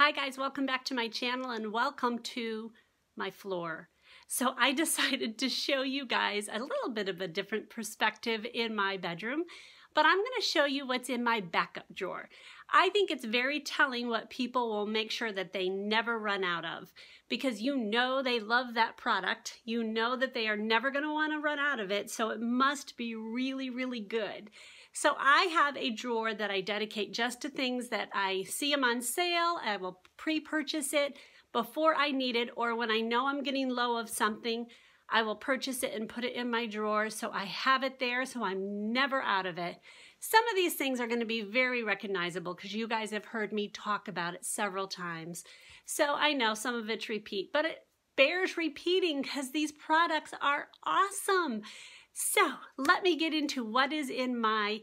Hi guys, welcome back to my channel and welcome to my floor. So I decided to show you guys a little bit of a different perspective in my bedroom, but I'm going to show you what's in my backup drawer. I think it's very telling what people will make sure that they never run out of, because you know they love that product, you know that they are never going to want to run out of it, so it must be really, really good. So I have a drawer that I dedicate just to things that I see them on sale. I will pre-purchase it before I need it, or when I know I'm getting low of something, I will purchase it and put it in my drawer so I have it there so I'm never out of it. Some of these things are going to be very recognizable because you guys have heard me talk about it several times. So I know some of it's repeat, but it bears repeating because these products are awesome. So let me get into what is in my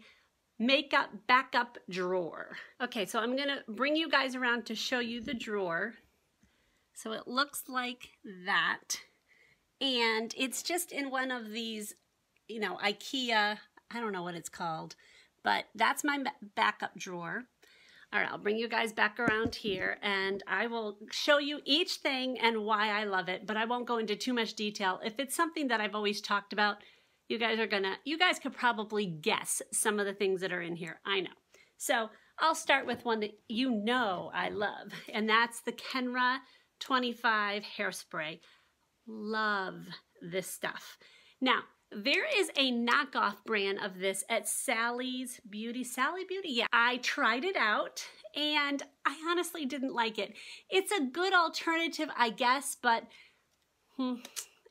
makeup backup drawer. Okay, so I'm going to bring you guys around to show you the drawer. So it looks like that. And it's just in one of these, you know, IKEA, I don't know what it's called, but that's my backup drawer. All right, I'll bring you guys back around here and I will show you each thing and why I love it, but I won't go into too much detail. If it's something that I've always talked about, you guys could probably guess some of the things that are in here. I know. So I'll start with one that you know I love, and that's the Kenra 25 Hairspray. Love this stuff. Now, there is a knockoff brand of this at Sally's Beauty. Sally Beauty? Yeah. I tried it out and I honestly didn't like it. It's a good alternative, I guess, but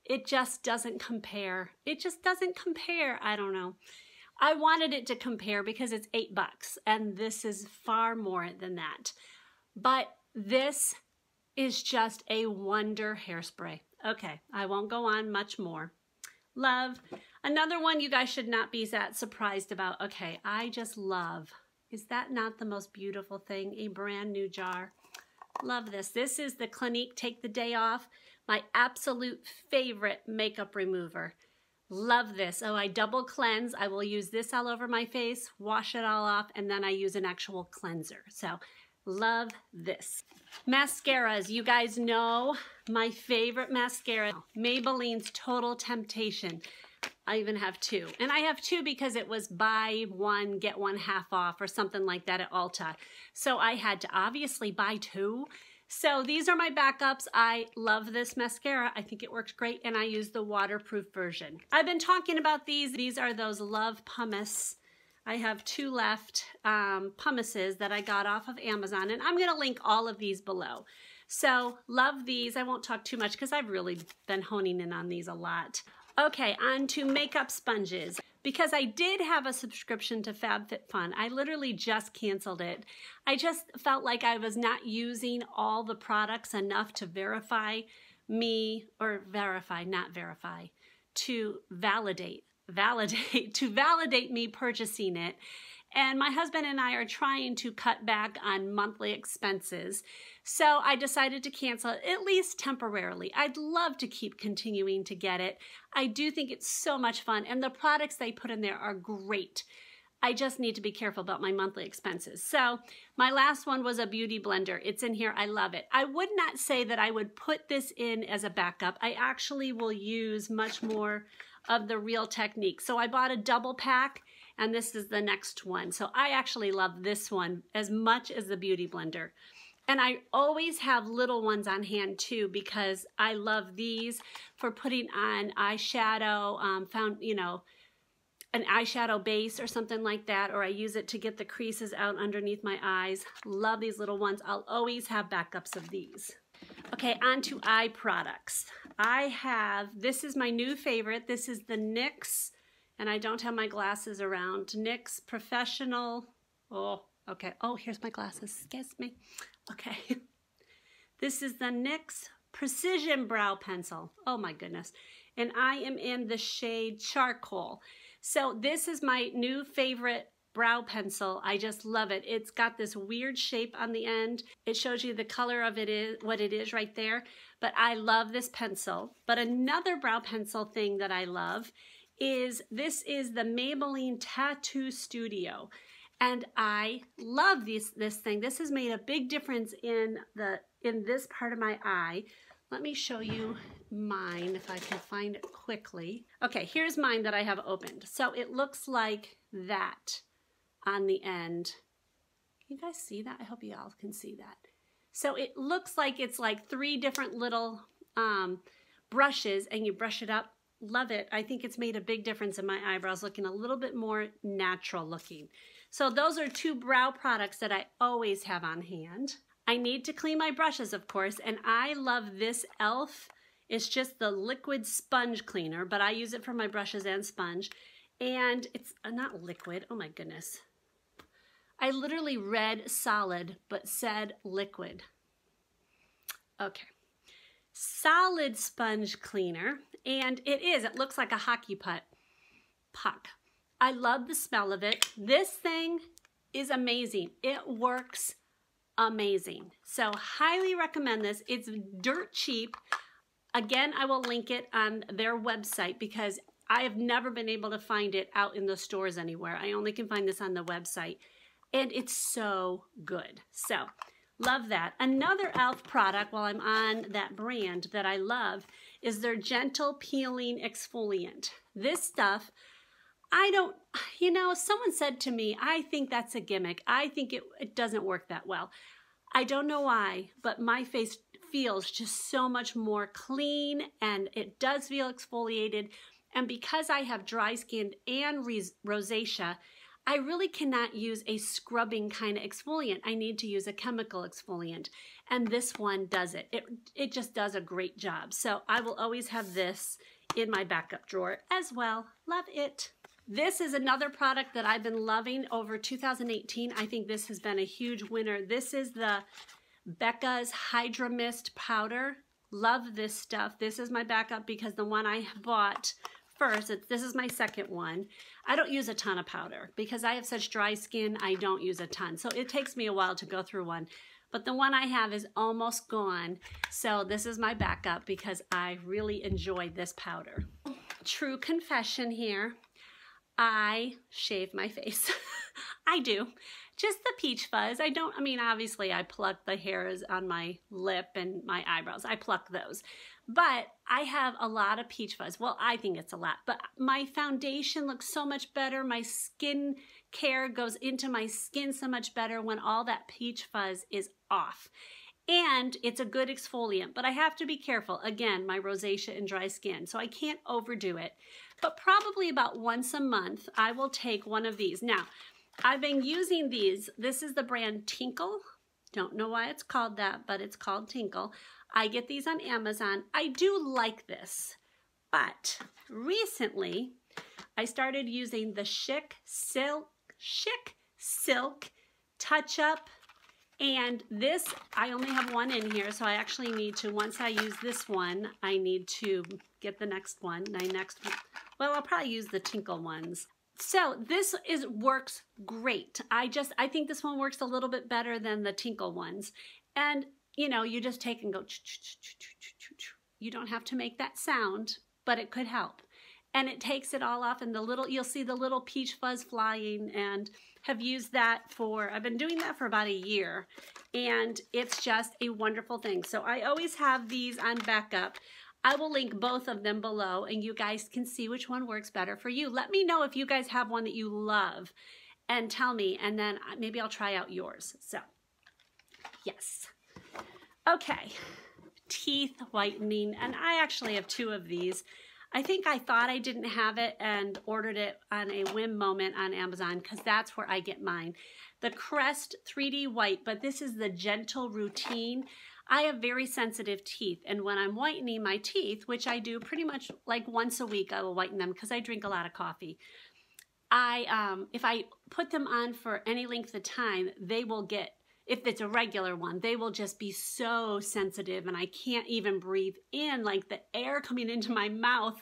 it just doesn't compare. It just doesn't compare. I don't know. I wanted it to compare because it's $8 and this is far more than that. But this is just a wonder hairspray. Okay, I won't go on much more. Love. Another one you guys should not be that surprised about. Okay, I just love. Is that not the most beautiful thing? A brand new jar. Love this. This is the Clinique Take the Day Off. My absolute favorite makeup remover. Love this. Oh, I double cleanse. I will use this all over my face, wash it all off, and then I use an actual cleanser. So love this. Mascaras, you guys know my favorite mascara, Maybelline's Total Temptation. I even have two. And I have two because it was buy one, get one half off or something like that at Ulta. So I had to obviously buy two. So these are my backups. I love this mascara. I think it works great and I use the waterproof version. I've been talking about these. These are those Love Pumice. I have two left pumices that I got off of Amazon, and I'm going to link all of these below. So love these. I won't talk too much because I've really been honing in on these a lot. Okay, on to makeup sponges. Because I did have a subscription to FabFitFun, I literally just canceled it. I just felt like I was not using all the products enough to verify me, or verify, not verify, to validate me purchasing it. And my husband and I are trying to cut back on monthly expenses. So I decided to cancel it, at least temporarily. I'd love to keep continuing to get it. I do think it's so much fun, and the products they put in there are great. I just need to be careful about my monthly expenses. So my last one was a beauty blender. It's in here. I love it. I would not say that I would put this in as a backup. I actually will use much more of the Real Technique. So I bought a double pack, and this is the next one. So I actually love this one as much as the beauty blender. And I always have little ones on hand too, because I love these for putting on eyeshadow, an eyeshadow base or something like that, or I use it to get the creases out underneath my eyes. Love these little ones. I'll always have backups of these. Okay, on to eye products. This is my new favorite. This is the NYX, and I don't have my glasses around. NYX Professional. Oh, okay. Oh, here's my glasses. Excuse me. Okay. This is the NYX Precision Brow Pencil. Oh my goodness. And I am in the shade Charcoal. So this is my new favorite brow pencil. I just love it. It's got this weird shape on the end. It shows you the color of what it is right there. But I love this pencil. But another brow pencil thing that I love is this is the Maybelline Tattoo Studio. And I love this thing. This has made a big difference in this part of my eye. Let me show you mine if I can find it quickly. Okay, here's mine that I have opened. So it looks like that on the end. Can you guys see that? I hope you all can see that. So it looks like it's like 3 different little brushes, and you brush it up. Love it. I think it's made a big difference in my eyebrows, looking a little bit more natural looking. So those are 2 brow products that I always have on hand. I need to clean my brushes, of course, and I love this e.l.f. It's just the liquid sponge cleaner, but I use it for my brushes and sponge. And it's not liquid. Oh my goodness. I literally read solid, but said liquid. Okay. Solid sponge cleaner, and it looks like a hockey puck. I love the smell of it. This thing is amazing. It works amazing. So highly recommend this. It's dirt cheap. Again, I will link it on their website because I have never been able to find it out in the stores anywhere. I only can find this on the website, and it's so good. So love that. Another e.l.f. product, while I'm on that brand, that I love is their Gentle Peeling Exfoliant. This stuff, someone said to me, I think that's a gimmick. I think it doesn't work that well. I don't know why, but my face feels just so much more clean, and it does feel exfoliated. And because I have dry skin and rosacea, I really cannot use a scrubbing kind of exfoliant. I need to use a chemical exfoliant, and this one does it. It just does a great job. So I will always have this in my backup drawer as well. Love it. This is another product that I've been loving over 2018. I think this has been a huge winner. This is the Becca's Hydra Mist Powder. Love this stuff. This is my backup because the one I bought first, this is my second one. I don't use a ton of powder because I have such dry skin. I don't use a ton. So it takes me a while to go through one. But the one I have is almost gone. So this is my backup because I really enjoy this powder. True confession here. I shave my face. I do. Just the peach fuzz. Obviously I pluck the hairs on my lip and my eyebrows. I pluck those. But I have a lot of peach fuzz. Well, I think it's a lot. But my foundation looks so much better. My skin care goes into my skin so much better when all that peach fuzz is off. And it's a good exfoliant, but I have to be careful. Again, my rosacea and dry skin, so I can't overdo it. But probably about once a month, I will take one of these. Now, I've been using these. This is the brand Tinkle. Don't know why it's called that, but it's called Tinkle. I get these on Amazon. I do like this, but recently I started using the Chic Silk Touch Up. And this, I only have one in here, so I actually need to, once I use this one, I need to get the next one. Well, I'll probably use the Tinkle ones. So this works great. I think this one works a little bit better than the Tinkle ones. And, you just take and go, you don't have to make that sound, but it could help. And it takes it all off, and you'll see the little peach fuzz flying, and have used that I've been doing that for about a year, and it's just a wonderful thing. So I always have these on backup. I will link both of them below, and you guys can see which one works better for you. Let me know if you guys have one that you love, and tell me, and then maybe I'll try out yours. So, yes. Okay, teeth whitening, and I actually have 2 of these. I think I thought I didn't have it and ordered it on a whim moment on Amazon because that's where I get mine. The Crest 3D White, but this is the Gentle Routine. I have very sensitive teeth, and when I'm whitening my teeth, which I do pretty much like once a week, I will whiten them because I drink a lot of coffee. If I put them on for any length of time, they will get, if it's a regular one, they will just be so sensitive, and I can't even breathe in. Like the air coming into my mouth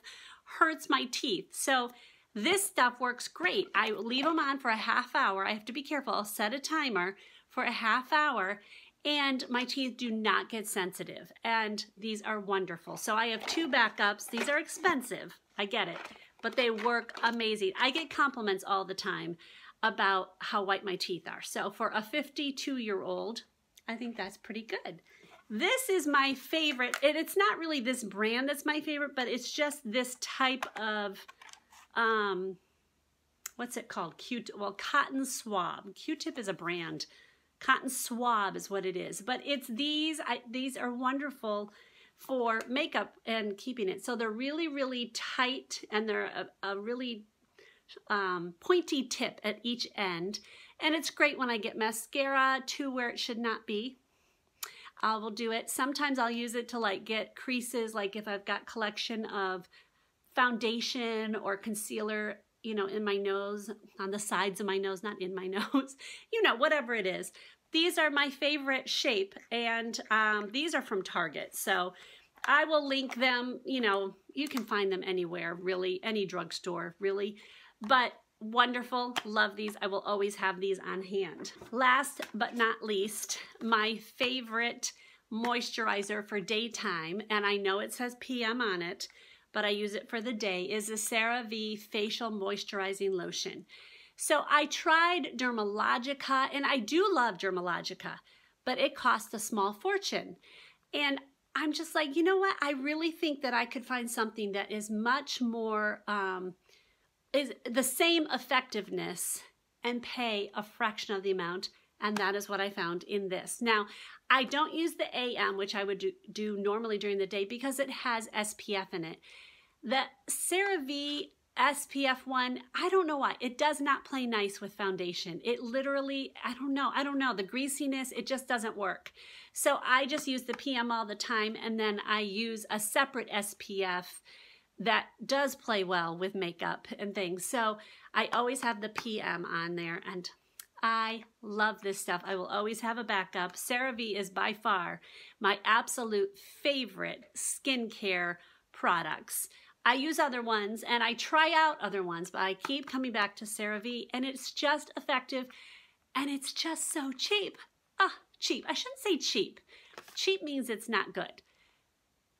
hurts my teeth. So this stuff works great. I leave them on for a half hour. I have to be careful. I'll set a timer for a half hour, and my teeth do not get sensitive. And these are wonderful. So I have 2 backups. These are expensive. I get it, but they work amazing. I get compliments all the time about how white my teeth are. So for a 52-year-old, I think that's pretty good. This is my favorite, and it's not really this brand that's my favorite, but it's just this type of, what's it called? Cotton Swab. Q-tip is a brand. Cotton Swab is what it is. But it's these are wonderful for makeup and keeping it. So they're really, really tight, and they're a really pointy tip at each end. And it's great when I get mascara to where it should not be. I will do it. Sometimes I'll use it to like get creases, like if I've got collection of foundation or concealer, you know, in my nose, on the sides of my nose, not in my nose, you know, whatever it is. These are my favorite shape, and these are from Target. So I will link them, you know, you can find them anywhere, really, any drugstore, really. But wonderful, love these. I will always have these on hand. Last but not least, my favorite moisturizer for daytime, and I know it says PM on it, but I use it for the day, is the CeraVe Facial Moisturizing Lotion. So I tried Dermalogica, and I do love Dermalogica, but it costs a small fortune. And I'm just like, you know what? I really think that I could find something that is much more, is the same effectiveness and pay a fraction of the amount, and that is what I found in this. Now, I don't use the AM, which I would do normally during the day, because it has SPF in it. The CeraVe SPF one, I don't know why. It does not play nice with foundation. It literally, I don't know. The greasiness, it just doesn't work. So I just use the PM all the time, and then I use a separate SPF that does play well with makeup and things. So I always have the PM on there, and I love this stuff. I will always have a backup. CeraVe is by far my absolute favorite skincare products. I use other ones, and I try out other ones, but I keep coming back to CeraVe, and it's just effective, and it's just so cheap. Cheap. I shouldn't say cheap. Cheap means it's not good.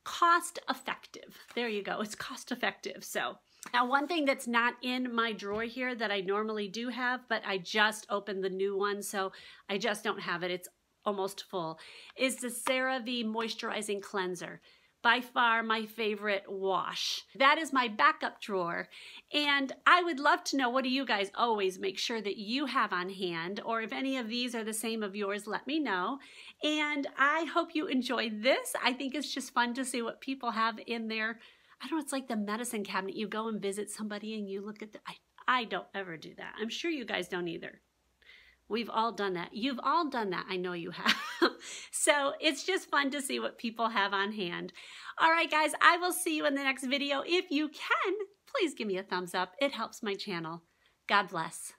Cost effective. There you go. It's cost effective. So now, one thing that's not in my drawer here that I normally do have, but I just opened the new one, so I just don't have it. It's almost full, is the CeraVe Moisturizing Cleanser. By far my favorite wash. That is my backup drawer. And I would love to know, what do you guys always make sure that you have on hand? Or if any of these are the same of yours, let me know. And I hope you enjoyed this. I think it's just fun to see what people have in there. I don't know, it's like the medicine cabinet. You go and visit somebody and you look at the, I don't ever do that. I'm sure you guys don't either. We've all done that. You've all done that. I know you have. So it's just fun to see what people have on hand. All right, guys, I will see you in the next video. If you can, please give me a thumbs up. It helps my channel. God bless.